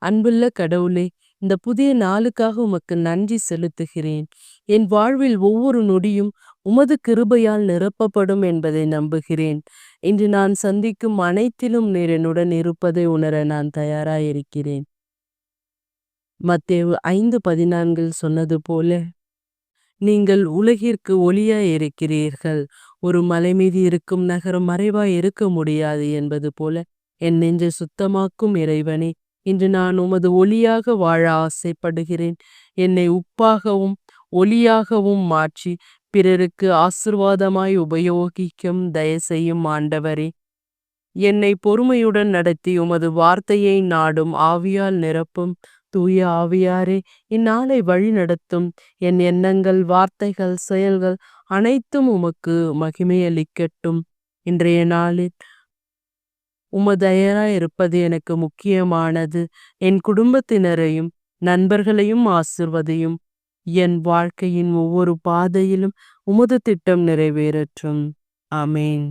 அன்புள்ள கடவுளே, இந்த புதிய நாளுக்காக உமக்கு நன்றி செலுத்துகிறேன். என் வாழ்வில் ஒவ்வொரு நொடியும் உமது கிருபையால் நிரப்பப்படும் என்பதை நம்புகிறேன். இன்று நான் சந்திக்கும் அனைத்திலும் நீர் என்னுடன் இருப்பதை உணர நான் தயாராயிருக்கிறேன். மத்தேயு 5:14 சொன்னது போல, நீங்கள் உலகிற்கு ஒளியாய் இருக்கிறீர்கள். ஒரு மலை மீது இருக்கும் நகரம் மறைவாய் இருக்க முடியாது என்பது போல, என் நெஞ்சை சுத்தமாக்கும் இறைவனே, இன்று நான் உமது ஒளியாக வாழ ஆசைப்படுகிறேன். என்னை உப்பாகவும் ஒளியாகவும் மாற்றி பிறருக்கு ஆசிர்வாதமாய் உபயோகிக்கும் தயவு செய்யும் ஆண்டவரே. என்னை பொறுமையுடன் நடத்தி உமது வார்த்தையை நாடும் ஆவியால் நிரப்பும் தூய ஆவியாரே, இந்நாளை வழி நடத்தும். என் எண்ணங்கள், வார்த்தைகள், செயல்கள் அனைத்தும் உமக்கு மகிமையளிக்கட்டும். இன்றைய நாளில் உமதயராய் இருப்பது எனக்கு முக்கியமானது. என் குடும்பத்தினரையும் நண்பர்களையும் ஆசிர்வதியும். என் வாழ்க்கையின் ஒவ்வொரு பாதையிலும் உமது திட்டம் நிறைவேறட்டும். ஆமேன்.